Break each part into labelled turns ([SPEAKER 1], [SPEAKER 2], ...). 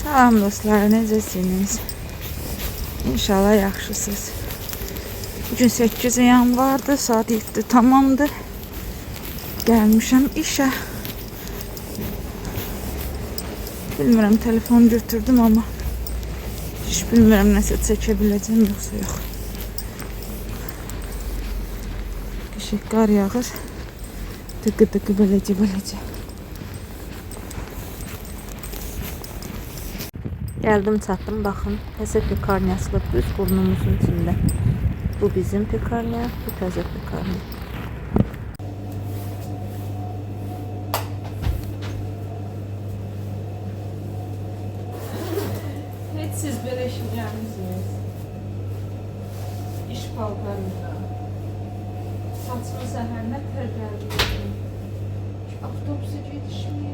[SPEAKER 1] Salam dostlar, necəsiniz? İnşallah yaxşısınız. Bugün 8 yanvardır, saat 7 tamamdır. Gəlmişəm işə. Bilmirəm, telefon götürdüm ama hiç bilmirəm nəsə çəkə biləcəm yoxsa yox. Qəşəng qar yağır. Tıqı beləcə. Geldim çatdım, bakın. Nəsə pekarnya asılıb düz burnumuzun içində. Bu bizim pekarnya, bu təzə pekarnya. Heç siz belə işləyəmisiniz? İş paltarında. Saçma səhərlə tər gəldi. Avtobusa gedişməyim.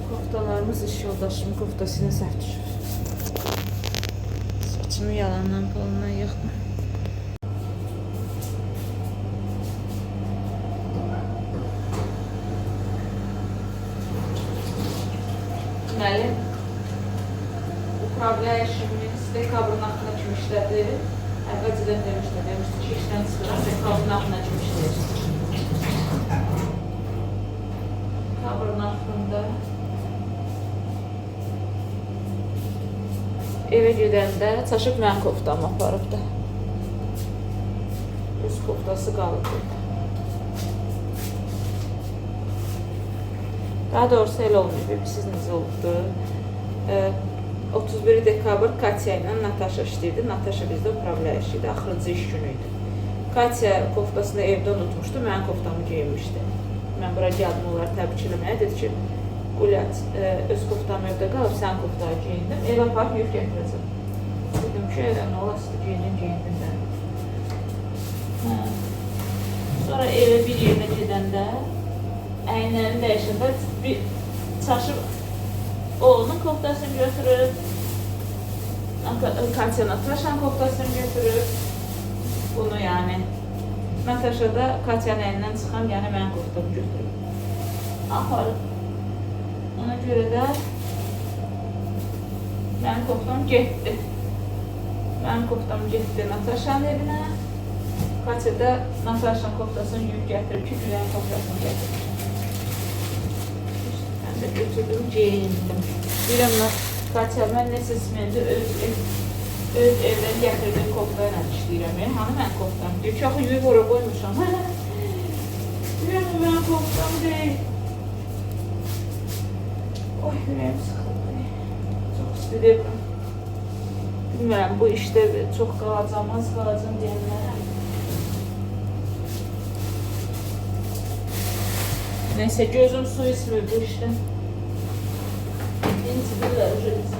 [SPEAKER 1] Koftalarımız iş yoldaşımın koftasına səhv düşür. Saçımı yalandan falından yıxma. Deməli, upravляя işimiz dekabrın axına kimi işlədi. Əvvəlcədən demişdi ki, işdən çıxıram, dekabrın axına kimi işləyəcək. Dekabrın axında eve gedəndə çaşıb mən koftamı aparıbdı. Öz koftası qalıbdı. Daha doğrusu elə olmayıb, siz necə olubdu. 31 dekabr Katya ilə Natasha işləyirdi. Natasha bizdə upravляющий idi, axırıncı iş günüydü. Katya koftasını evdə unutmuşdu, mənim koftamı geyinmişdi. Mən bura gəldim onları təbrik eləməyə, dedi ki, Ulyat, öz koftam evdə qalıb, sən koftayı geyindim, evə aparıb yük gətirəcəm. Dedim ki, nə olasıdır, geyindim də. Sonra evə bir yerdə gedəndə, əyinlərini dəyişəndə bir çaşıb oğlunun koftasını götürüb, Katya Natashanın koftasını götürüb, bunu yani. Natasha da Katya'nın əlindən çıxan, yəni mənim koftamı götürüb. Aparıb. Ona görə də mənim koftam getdi. Mənim koftam getdi Natashanın evinə. Katya da Natashanın koftasını yük gətirib ki, Gülənin koftasını gətirib. Mən də götürdüm, geyindim. Deyirəm, Katya, mən nəsə smendə öz evdən gətirdim kofta ilə işləyirəm. Hanı mənim koftam? Deyir ki, axı yük ora qoymuşam. Deyirəm, mənim koftam deyil. Oy, yüreğim sıxıldı. Çox istəyirəm. Bilmirəm, bu işdə çox qalacam, az qalacam deyənlərəm. Neyse, gözüm su ismir bu işdən. İncidirlər ujeliz.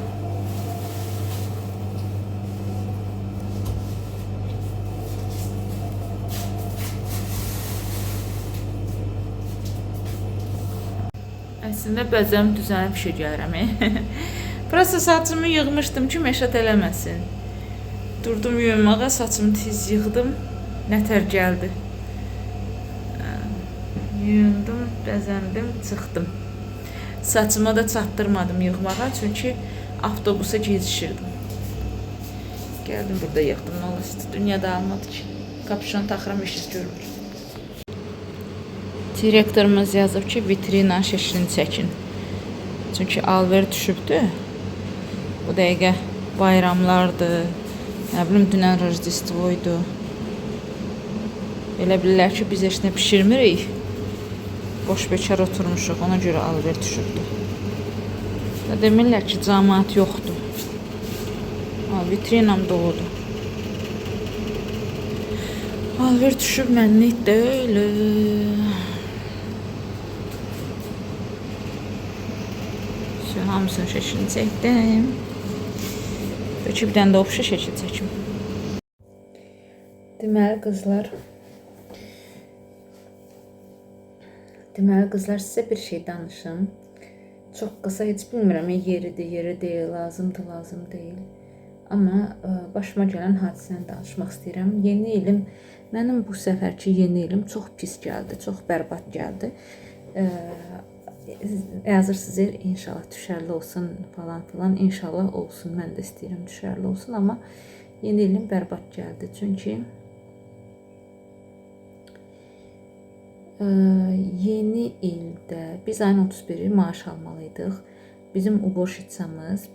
[SPEAKER 1] Əslində bəzəm düzənib işə gəlirəm. Prosta saçımı yığmışdım ki, məşət eləməsin. Durdum yuyunmağa, saçımı tez yığdım. Nətər gəldi. Yuyundum, bəzəndim, çıxdım. Saçıma da çatdırmadım yığmağa, çünki avtobusa gecişirdim. Gəldim, burada yığdım, nə olasıdır. Dünyada almadı ki. Kapşon taxıram, işsiz görmür. Direktorumuz yazıb ki, vitrina şəklini çəkin. Çünki alver düşübdü. Bu dəqiqə bayramlardır. Nə bilim, dünən Rojdestvoydu. Elə bilirlər ki, biz heç nə pişirmirik. Boş bekar oturmuşuq, ona görə alver düşübdü. Demirlər ki, cəmaət yoxdur. Vitrinam doludur. Alver düşüb, mənlik deyil. Hamısının şəklini çəkdim. Bəlkə bir dənə də obşa şəkil çəkim. Deməli qızlar, sizə bir şey danışım. Çox qısa, heç bilmirəm, yeridir, yeri deyil, lazımdır, lazım deyil. Amma başıma gələn hadisəni danışmaq istəyirəm. Yeni ilim, mənim bu səfərki yeni ilim çox pis gəldi, çox bərbad gəldi. Yazırsınız, inşallah düşərli olsun falan filan, inşallah olsun, mən də istəyirəm düşərli olsun, amma yeni ilim bərbad gəldi. Çünki yeni ildə biz ayın 31-i maaş almalıydıq. Bizim uborşitsamız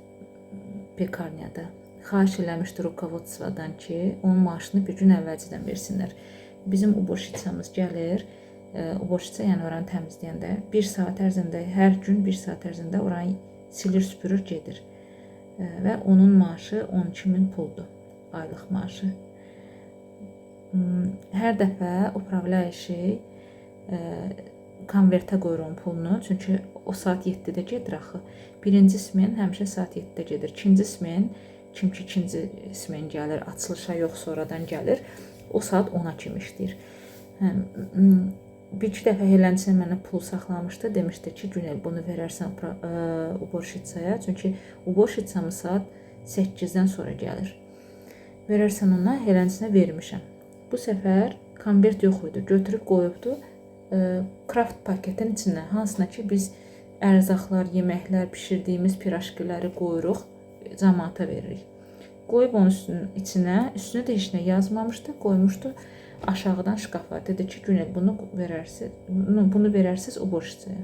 [SPEAKER 1] pekarnyada xahiş eləmişdi rukovodstvodan ki, onun maaşını bir gün əvvəlcədən versinlər. Bizim uborşitsamız gəlir, uborşitsa, yəni oranı təmizləyəndə 1 saat ərzində, hər gün 1 saat ərzində oranı silir, süpürür, gedir. Və onun maaşı 12.000 puldur, aylıq maaşı. Hər dəfə upravляющий konvertə qoyurum pulunu, çünki o saat 7-də gedir axı. Birinci smen həmişə saat 7-də gedir. İkinci smen, kim ki ikinci smen gəlir, açılışa yox, sonradan gəlir, o saat 10-a kimi işləyir. Bir-iki dəfə Helençin mənə pul saxlamışdı, demişdi ki, Günel, bunu verərsən uborşitsaya, çünki uborşitsamız saat 8-dən sonra gəlir. Verərsən ona, Helençinə vermişəm. Bu səfər konvert yox idi, götürüb qoyubdu kraft paketin içinə, hansına ki biz ərzaqlar, yeməklər, pişirdiyimiz piraşkiləri qoyuruq, cəmaata veririk. Qoyub onun içinə, üstünə də heç nə yazmamışdı, qoymuşdu aşağıdan şkafa. Dedi ki, Günel, bunu verərsiz uborşitsaya.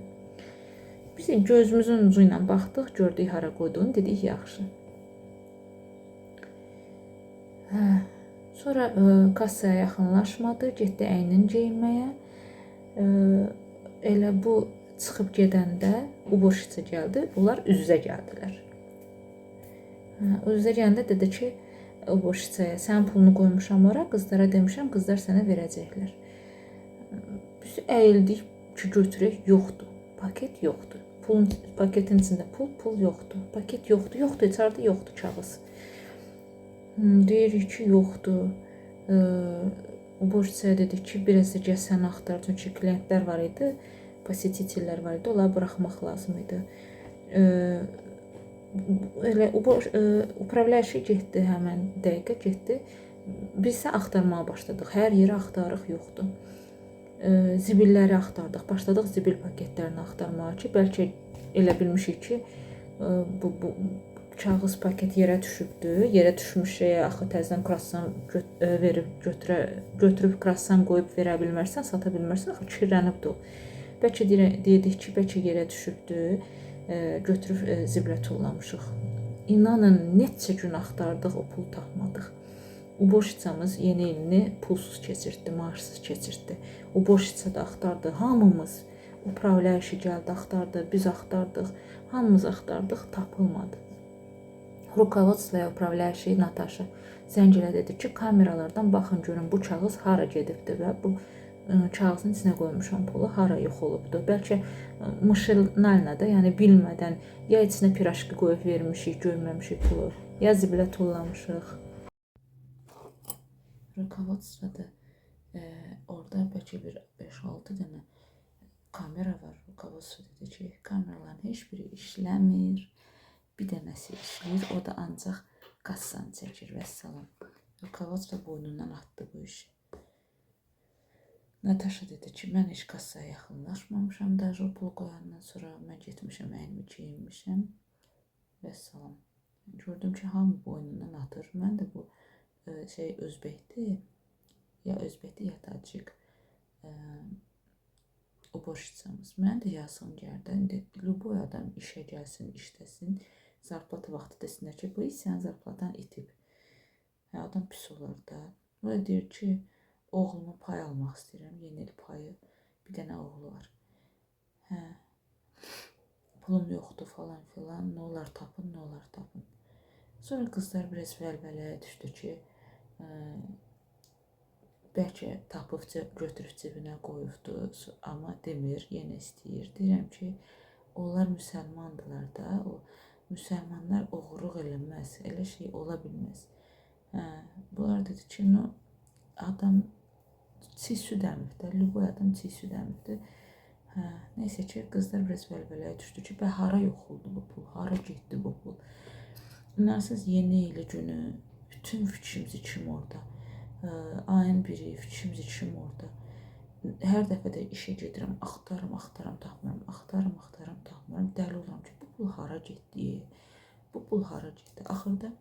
[SPEAKER 1] Biz gözümüzün ucu ilə baxdıq, gördük hara qoyduğunu, dedik yaxşı. Sonra kassaya yaxınlaşmadı, getdi əynin geyinməyə. Elə bu çıxıb gedəndə uborşitsa gəldi, bunlar üz-üzə gəldilər. Üz-üzə gələndə dedi ki, uborşitsaya, sənin pulunu qoymuşam ora, qızlara demişəm, qızlar sənə verəcəklər. Biz əyildik ki, götürək, yoxdur, paket yoxdur. Paketin içində pul yoxdur, paket yoxdur, içərdə yoxdur kağız. Deyirik ki, yoxdur. Uborşitsaya dedik ki, biraz da gəlsən axtar, çünki klientlər var idi, posetitillər var idi, onları buraxmaq lazım idi. Elə upravляющий getdi, həmən dəqiqə getdi. Biz isə axtarmağa başladıq. Hər yeri axtarıq, yoxdur. Zibilləri axtardıq. Başladıq zibil paketlərini axtarmağa ki, bəlkə elə bilmişik ki, bu kağız paket yerə düşübdür. Yerə düşmüş şeyə axı təzədən krassan götürüb krassan qoyub verə bilmərsən, sata bilmərsən, axı kirlənibdir o. Bəlkə dedik ki, bəlkə yerə düşübdür. Götürüb ziblə tullamışıq. İnanın, neçə gün axtardıq, o pul tapmadıq. Uborşitsamız yeni ilini pulsuz keçirtdi, maaşsız keçirtdi. Uborşitsa da axtardı, hamımız. Upravляющий gəldi, axtardı, biz axtardıq, hamımız axtardıq, tapılmadı. Rukovodstvoya upravляющий Natasha zəng ilə dedi ki, kameralardan baxın görün bu kağız hara gedibdi və bu kağızın içinə qoymuşam pulu, hara yox olubdu. Bəlkə mışılnalnada, yəni bilmədən ya içinə piraşki qoyub vermişik, görməmişik pulu, ya ziblə tullamışıq. Rukovodstvoda orada bəlkə bir 5-6 dənə kamera var. Rukovodstvo dedi ki, kameraların heç biri işləmir. Bir dənəsi işləyir, o da ancaq kassanı çəkir, vəssalam. Rukovodstvo boynundan atdı bu işi. Natasha dedi ki, mən heç kassaya yaxınlaşmamışam, daha o pul qoyandan sonra mən getmişəm, əyimi geyinmişəm, vəssalam. Gördüm ki, hamı boynundan atır. Mən də bu özbəkdir, ya tacik uboşçamız. Mən də yazığım gəldi. İndi Luboy adam işə gəlsin, işləsin. Zarplata vaxtı desinlər ki, bu iş sənin zarplatan itib. Adam pis olar da. O da deyir ki, oğluma pay almaq istəyirəm. Yeni il payı. Bir dənə oğlu var. Hə. Pulum yoxdur falan filan. Nə olar tapın, nə olar tapın. Sonra qızlar biraz vəlvələyə düşdü ki, bəlkə tapıb götürüb cibinə qoyubdu, amma demir, yenə istəyir. Deyirəm ki, onlar müsəlmandırlar da, o müsəlmanlar oğurluq eləməz, elə şey ola bilməz. Bunlar dedi ki, no, adam çiğ süd əmibdir, Luboy adam çiğ süd əmibdir. Neysə ki, qızlar biraz vəlvələyə düşdü ki, hara yoxuldu bu pul, hara getdi bu pul. İnarsınız, yeni ili günü bütün fikrimiz kim orada. Ayın biri, fikrimiz kim orada. Hər dəfə də işə gedirəm, axtarım, tapmıram, tapmıram. Dəli oluram ki, bu pul hara getdi, bu pul hara getdi. Axırda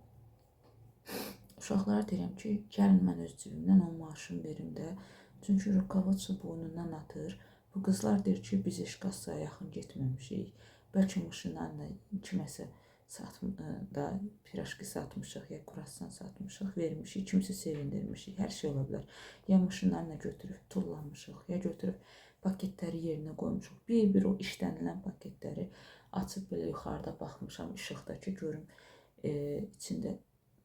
[SPEAKER 1] uşaqlara deyirəm ki, gəlin mən öz cibimdən o maaşımı verim də. Çünki rukovodство boynundan atır. Bu qızlar deyir ki, biz heç kassaya yaxın getməmişik. Bəlkə maşınlarla kiməsə da pirajki satmışıq, ya kurasan satmışıq, vermişik, kimsə sevindirmişik, hər şey ola bilər. Ya maşınlarla götürüb tullamışıq, ya götürüb paketləri yerinə qoymuşuq. Bir o işlənilən paketləri açıb belə yuxarıda baxmışam işıqdakı, görüm içində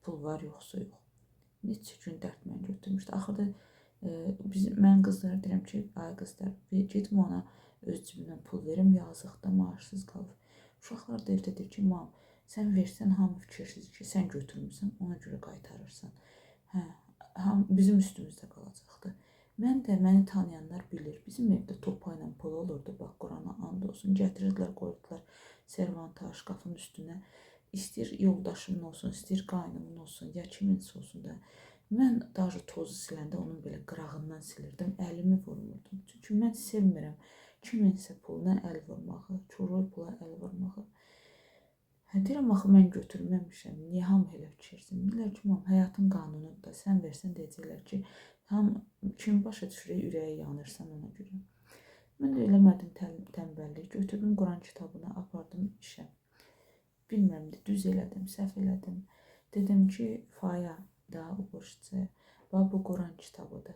[SPEAKER 1] pul var yoxsa yox. Neçə gün dərtlə götürmüşdü. Axırda mən qızlara deyirəm ki, ay qızlar, gedim ona öz cibindən pul verim, yazıqda maaşsız qalır. Uşaqlar da evdə deyir ki, mam, sən versən, hamı fikirsiz ki, sən götürmüsən, ona görə qaytarırsan. Bizim üstümüzdə qalacaqdır. Mən də, məni tanıyanlar bilir, bizim evdə topa ilə pul olurdu, bax, Qurana and olsun, gətirirdilər, qoydular servanta, şkafın üstünə. İstir yoldaşımın olsun, istir qaynımın olsun, ya kiminsə olsun da. Mən daha tozu siləndə onun belə qırağından silirdim, əlimi vurmurdum. Çünki mən sevmirəm kiminsə puluna əl vurmağı, çuroy pula əl vurmağı. Deyirəm, axı mən götürməmişəm, niyə hamı elə fikirsin? Deyirlər ki, həyatın qanunudur da, sən versən deyəcəklər ki, kim başa düşürək, ürəyə yanırsan ona görə. Mən də eləmədim tənbəllik, götürdüm Quran kitabını, apardım işə. Bilmirəm, düz elədim, səhv elədim. Dedim ki, Faya da uboşçaya, bu Quran kitabıdır.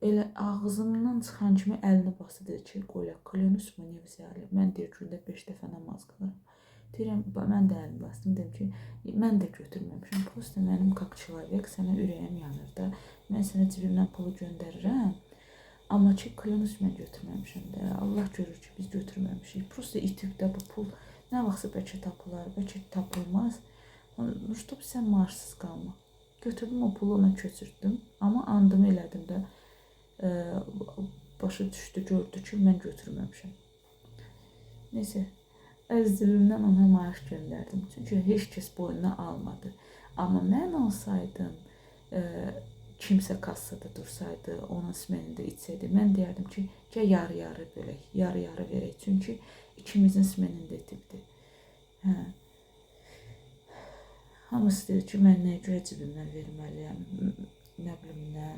[SPEAKER 1] Elə ağzımdan çıxan kimi əlini bası dedi ki, qoyla, klyanus mu nevziyali, mən deyir, gündə 5 dəfə namaz qılarım. Deyirəm, mən də əlini bastım, dedim ki, mən də götürməmişəm, prosta mənim как человек, sənə ürəyim yanır da, mən sənə cibimdən pulu göndərirəm, amma ki, klyanus mən götürməmişəm də, Allah görür ki, biz götürməmişik, prosta itib də bu pul, nə vaxtsa bəlkə tapılar, bəlkə tapılmaz, Nurstop, sən maaşsız qalma. Götürdüm o pulu, ona köçürdüm, amma andımı elədim də, başa düşdü, gördü ki, mən götürməmişəm. Neysə. Öz cibimdən ona maaş göndərdim. Çünki heç kəs boynuna almadı. Amma mən olsaydım, kimsə kassada dursaydı, onun smenində içsəydi, mən deyərdim ki, gəl yarı-yarı bölək, yarı-yarı verək. Çünki ikimizin smenində itibdi. Hamısı deyir ki, mən nəyə görə cibimdən verməliyəm, nə bilim, nə.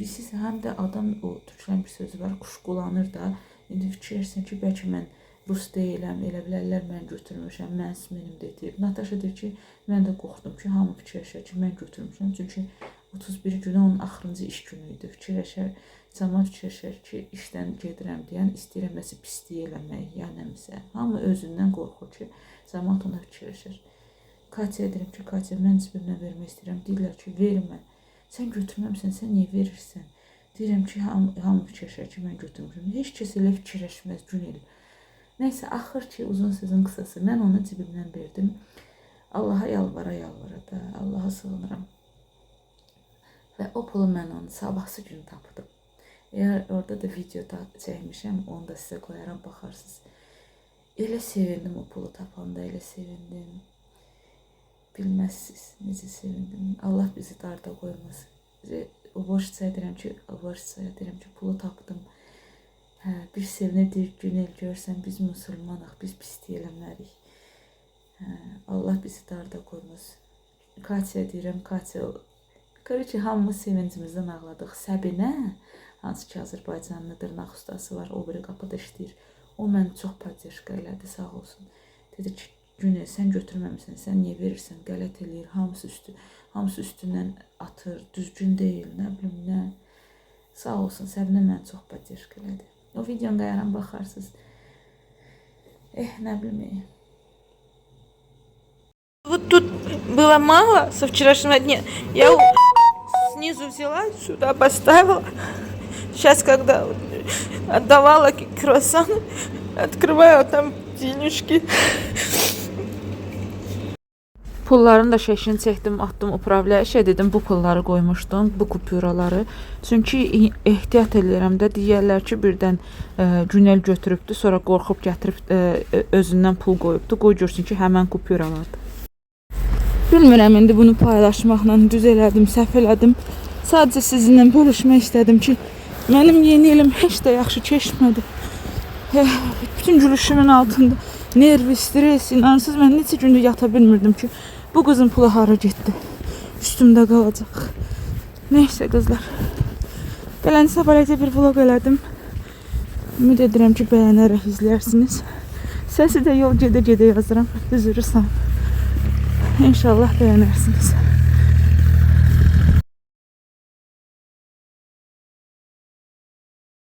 [SPEAKER 1] Siz həm də adam, o türklərin bir sözü var, kuşkulanır da. İndi fikirsən ki, bəlkə mən rus deyiləm, elə bilərlər mən götürmüşəm, mən smenimdə itib. Natasha deyir ki, mən də qorxdum ki, hamı fikirləşər ki, mən götürmüşəm. Çünki 31 günü onun axırıncı iş günü idi. Cəmaət fikirləşər ki, işdən gedirəm deyən, istəyirəm nəsə pisliyi eləmək, ya nəmisə. Hamı özündən qorxur ki, cəmaət ona fikirləşər. Katya'ya deyirəm ki, Katya, mən cibimdən vermək istəyirəm. Deyirlər ki, vermə. Sən götürməmsən, sən niyə verirsən? Deyirəm ki, hamı fikirləşər ki, mən götürmüşəm. Heç kəs elə fikirləşməz, gün eləyir. Neyse, axır ki, uzun sözün qısası, mən onu cibimdən verdim. Allaha yalvara da, Allaha sığınıram. Və o pulu mən onu sabahsı gün tapdım. Eğer orada da video çəkmişəm, onu da sizə qoyaram, baxarsınız. Elə sevindim o pulu tapanda, elə sevindim. Bilməzsiniz, necə sevindim. Allah bizi darda qoymasın. Uboşçaya deyirəm ki, pulu tapdım. Bir sevinir, Günel, görsən biz müsəlmanıq, biz pislik eləmərik. Allah bizi darda qoymasın. Katya deyirəm, Katya, ki, hamımız sevincimizdən ağladıq. Səbinə, hansı ki Azərbaycanlı dırnaq ustası var, o biri qapıda işləyir. O məni çox podдержка elədi, sağ olsun. Dedi ki, Günel, sən götürməmisən, sən niyə verirsən, qələt eləyir, hamısı üstündən atır, düzgün deyil, nə bilim, nə. Sağ olsun, Səbinə məni çox podдержка elədi. O videonun qayaran baxarsınız. Не блин.
[SPEAKER 2] Вот тут было мало со вчерашнего дня. Я снизу взяла, сюда поставила. Сейчас, когда отдавала круассан, открываю, там денежки.
[SPEAKER 1] Pulların da şəklini çəkdim, atdım upravляющая, dedim bu pulları qoymuşdum, bu kupyuraları. Çünki ehtiyat edirəm də, deyirlər ki, birdən Günel götürübdü, sonra qorxub gətirib özündən pul qoyubdu. Qoy görsün ki, həmən kupyuralardır. Bilmirəm indi bunu paylaşmaqla düz elədim, səhv elədim. Sadəcə sizinlə bölüşmək istədim ki, mənim yeni ilim heç də yaxşı keçmədi. Bütün gülüşümün altında nervi, stres, inansız mən neçə gündür yata bilmirdim ki, bu qızın pulu hara getdi, üstümdə qalacaq. Neysə qızlar, beləcə beləcə bir vlog elədim. Ümid edirəm ki, bəyənərək izlərsiniz. Səsi də yol gedə-gedə yazıram, düzürürsəm. İnşallah bəyənərsiniz.